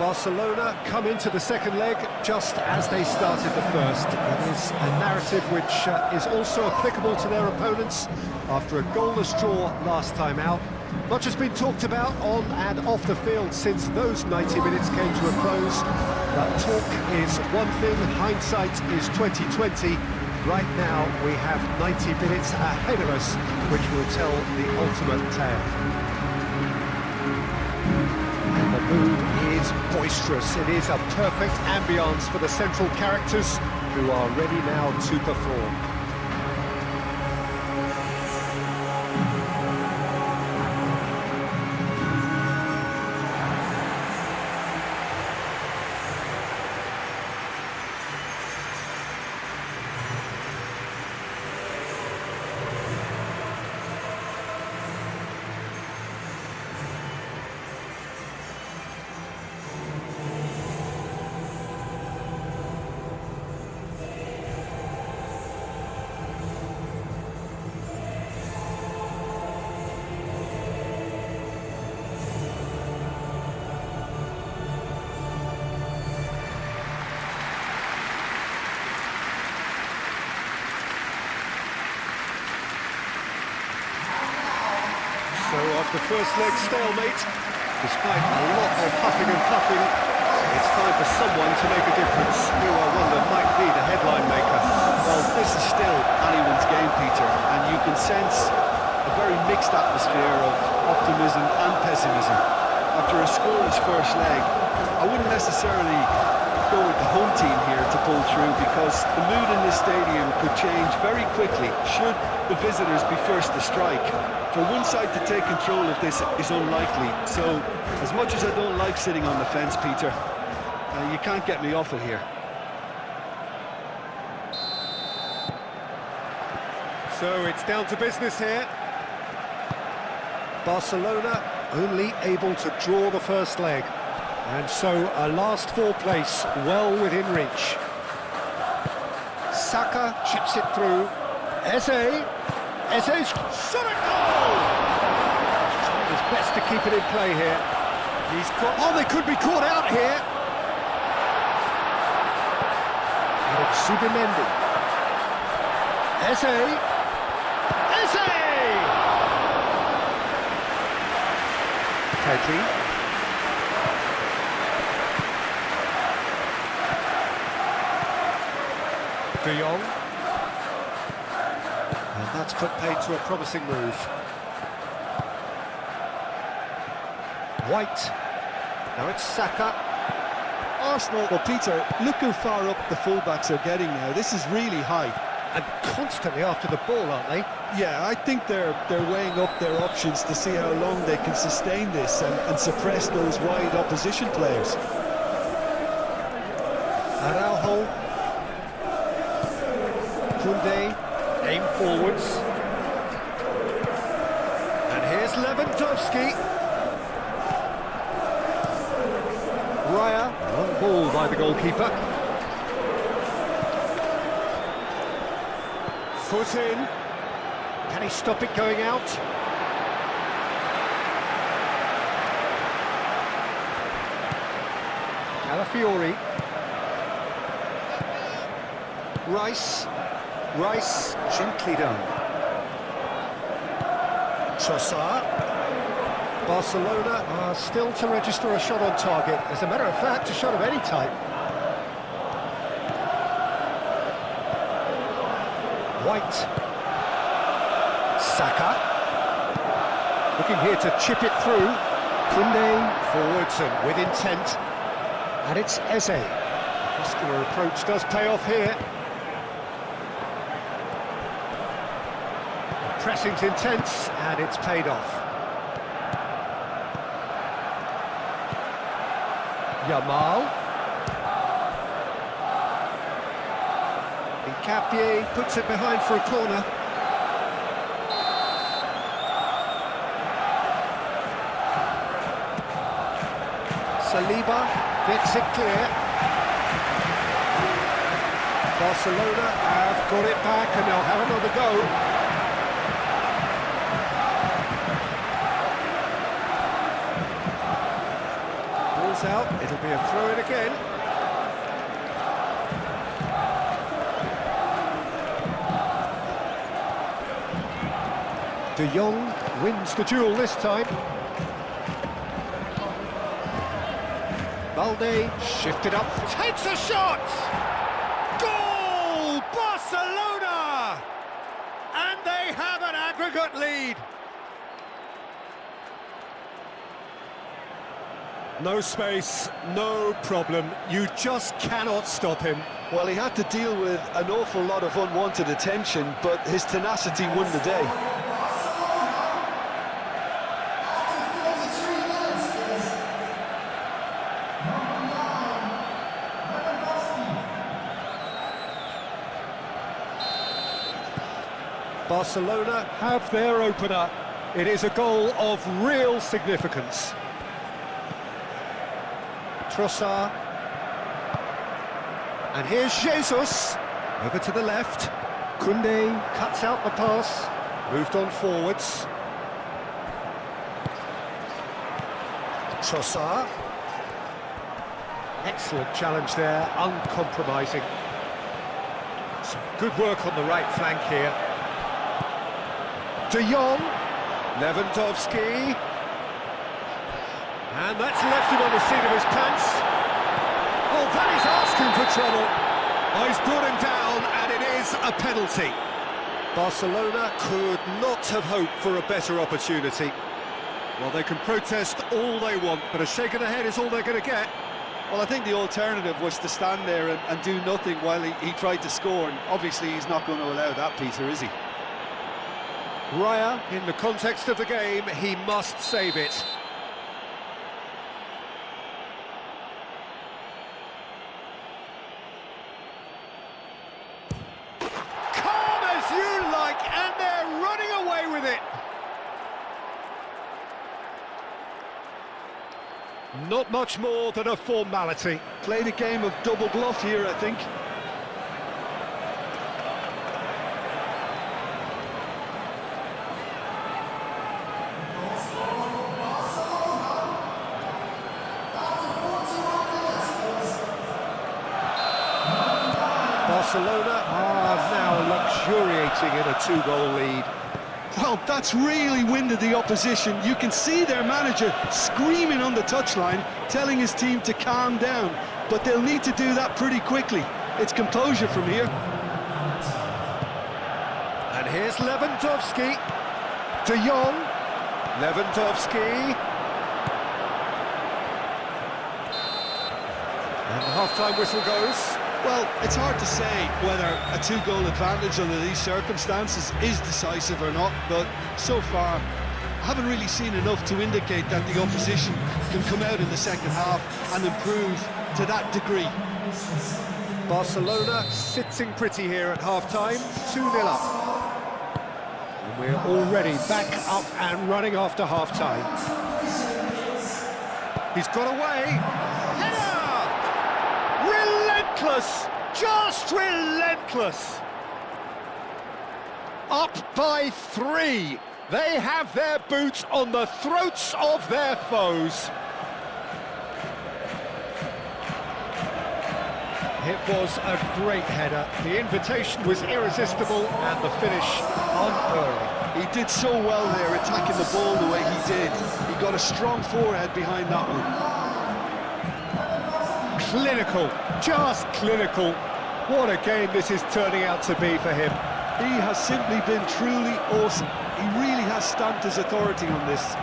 Barcelona come into the second leg just as they started the first. It is a narrative which is also applicable to their opponents after a goalless draw last time out. Much has been talked about on and off the field since those 90 minutes came to a close. But talk is one thing, hindsight is 2020. Right now we have 90 minutes ahead of us, which will tell the ultimate tale. And the mood is boisterous. It is a perfect ambience for the central characters who are ready now to perform. So after first leg stalemate, despite a lot of huffing and puffing, it's time for someone to make a difference. Who I wonder might be the headline maker. Well, this is still anyone's game, Peter, and you can sense a very mixed atmosphere of optimism and pessimism. After a scoreless first leg, I wouldn't necessarily go with the home team here to pull through, because the mood in this stadium could change very quickly should the visitors be first to strike. For one side to take control of this is unlikely, so as much as I don't like sitting on the fence, Peter, you can't get me off it here. So it's down to business here. Barcelona only able to draw the first leg, and so a last four place well within reach. Saka chips it through. Eze's shot at goal! It's best to keep it in play here. He's caught. Oh, they could be caught out here. And it's Subimendi. Eze! Pedri. De Jong. And that's put paid to a promising move. White. Now it's Saka. Arsenal, well, Peter, look how far up the fullbacks are getting now. This is really high. And constantly after the ball, aren't they? Yeah, I think they're weighing up their options to see how long they can sustain this and suppress those wide opposition players. Araujo. Koundé, aim forwards. And here's Lewandowski. Raya, one ball by the goalkeeper. Foot in. Can he stop it going out? Calafiori. Rice, gently done. Trossard. Barcelona are still to register a shot on target. As a matter of fact, a shot of any type. White. Saka. Looking here to chip it through. Koundé forwards and with intent. And it's Eze. Muscular approach does pay off here. Pressing's intense, and it's paid off. Yamal. Capier puts it behind for a corner. Saliba gets it clear. Barcelona have got it back and they'll have another go. Ball's out. Well, it'll be a throw-in again. De Jong wins the duel this time. Balde shifted up, takes a shot! Goal! Barcelona! And they have an aggregate lead. No space, no problem. You just cannot stop him. Well, he had to deal with an awful lot of unwanted attention, but his tenacity won the day. Barcelona have their opener. It is a goal of real significance. Trossard. And here's Jesus. Over to the left. Koundé cuts out the pass. Moved on forwards. Trossard. Excellent challenge there, uncompromising. Some good work on the right flank here. De Jong, Lewandowski, and that's left him on the seat of his pants. Oh, that is asking for trouble. Oh, he's brought him down, and it is a penalty. Barcelona could not have hoped for a better opportunity. Well, they can protest all they want, but a shake of the head is all they're going to get. Well, I think the alternative was to stand there and do nothing while he tried to score, and obviously he's not going to allow that, Peter, is he? Raya, in the context of the game, he must save it. Calm as you like, and they're running away with it. Not much more than a formality. Played a game of double bluff here, I think. Barcelona are now luxuriating in a two-goal lead. Well, that's really winded the opposition. You can see their manager screaming on the touchline, telling his team to calm down, but they'll need to do that pretty quickly. It's composure from here. And here's Lewandowski. De Jong. Lewandowski. And the half-time whistle goes. Well, it's hard to say whether a two-goal advantage under these circumstances is decisive or not, but so far I haven't really seen enough to indicate that the opposition can come out in the second half and improve to that degree. Barcelona sitting pretty here at half-time, 2-0 up. And we're already back up and running after half-time. He's got away. Header! Relentless! Just relentless! Up by 3. They have their boots on the throats of their foes. It was a great header. The invitation was irresistible and the finish unerring. He did so well there, attacking the ball the way he did. He got a strong forehead behind that one. Clinical, just clinical. What a game this is turning out to be for him. He has simply been truly awesome. He really has stamped his authority on this.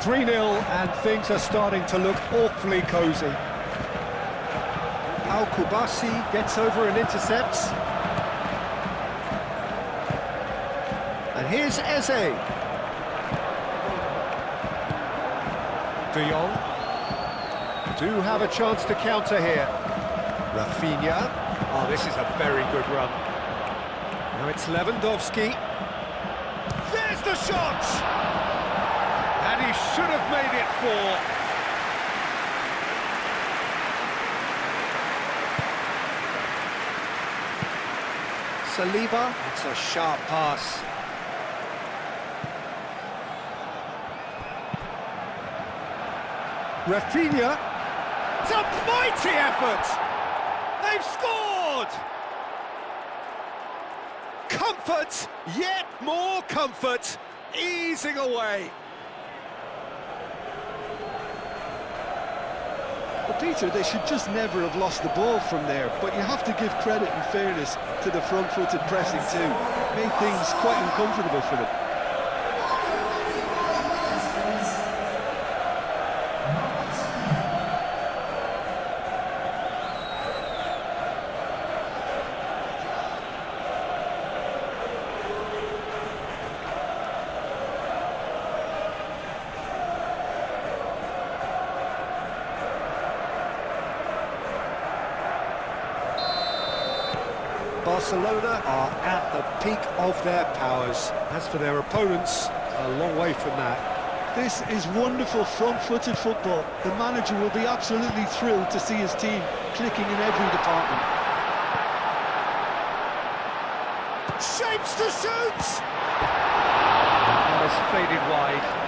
Three 0 and things are starting to look awfully cosy. Al-Kubasi gets over and intercepts. And here's Eze. De Jong do have a chance to counter here. Rafinha. Oh, this is a very good run. Now it's Lewandowski. There's the shot! And he should have made it 4. Saliba, it's a sharp pass. Rafinha, it's a mighty effort! They've scored! Comfort, yet more comfort, easing away. Well, Peter, they should just never have lost the ball from there, but you have to give credit and fairness to the front-footed pressing too. Made things quite uncomfortable for them. Barcelona are at the peak of their powers. As for their opponents, a long way from that. This is wonderful front-footed football. The manager will be absolutely thrilled to see his team clicking in every department. Shapes to shoot! That has faded wide.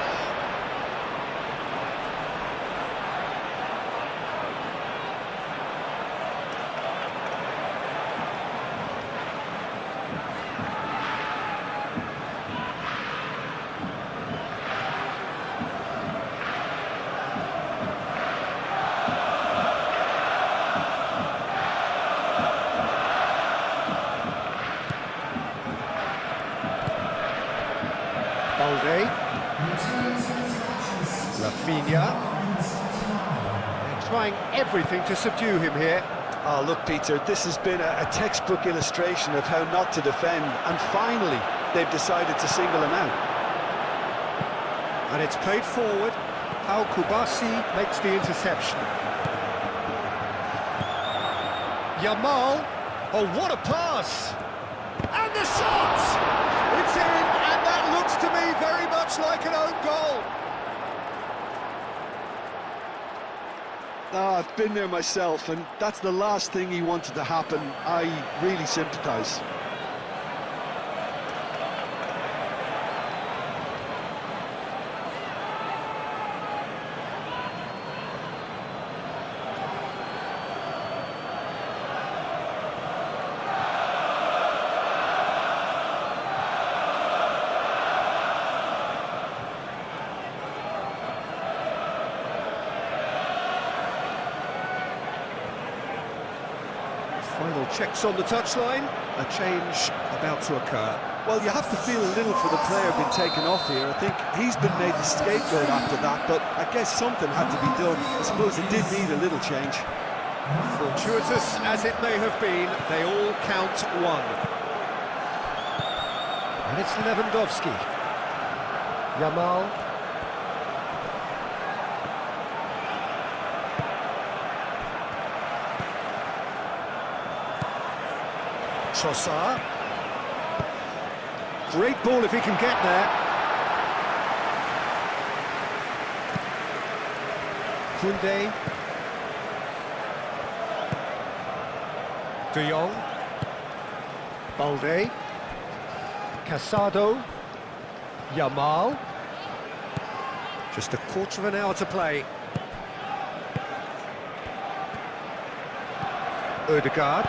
Rafinha. They're trying everything to subdue him here. Oh, look, Peter, this has been a textbook illustration of how not to defend, and finally they've decided to single him out. And it's played forward. How Kubasi makes the interception. Yamal. Oh, what a pass! And the shot! It's in, and that looks to me very much like an own goal. Oh, I've been there myself, and that's the last thing he wanted to happen. I really sympathise. Final checks on the touchline. A change about to occur. Well, you have to feel a little for the player being taken off here. I think he's been made the scapegoat after that, but I guess something had to be done. I suppose it did need a little change. Fortuitous as it may have been, they all count one. And it's Lewandowski. Yamal. Trossard. Great ball if he can get there. Koundé. De Jong. Balde. Casado. Yamal. Just a quarter of an hour to play. Ødegaard.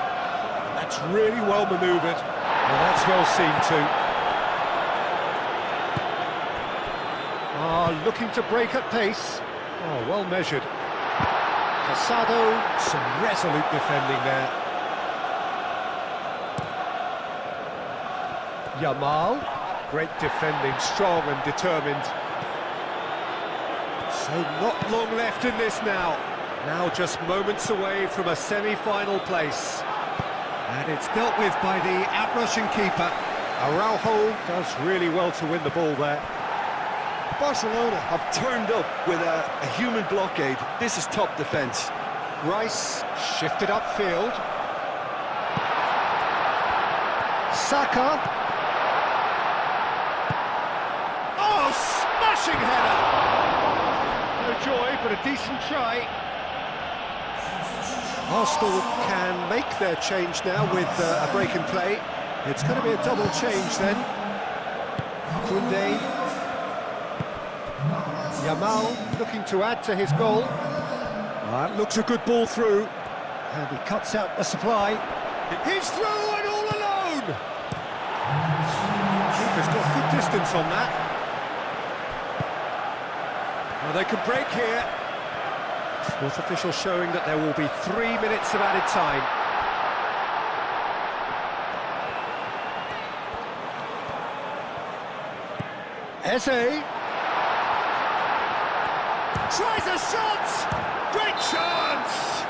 That's really well manoeuvred. And that's well seen too. Looking to break at pace. Oh, well measured. Casado, some resolute defending there. Yamal, great defending, strong and determined. So not long left in this now. Now just moments away from a semi-final place. And it's dealt with by the out-rushing keeper. Araujo does really well to win the ball there. Barcelona have turned up with a human blockade. This is top defence. Rice shifted upfield. Saka. Oh, smashing header! No joy, but a decent try. Arsenal can make their change now with a break in play. It's going to be a double change then. Koundé. Yamal looking to add to his goal. That looks a good ball through. And he cuts out the supply. He's through and all alone! Keeper's got good distance on that. Well, they can break here. Fourth official showing that there will be 3 minutes of added time. Eze. Tries a shot! Great chance!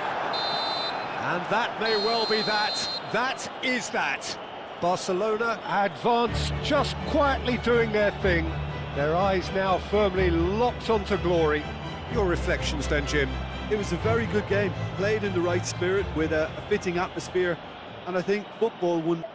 And that may well be that. That is that. Barcelona advance, just quietly doing their thing. Their eyes now firmly locked onto glory. Your reflections then, Jim? It was a very good game, played in the right spirit with a fitting atmosphere, and I think football won.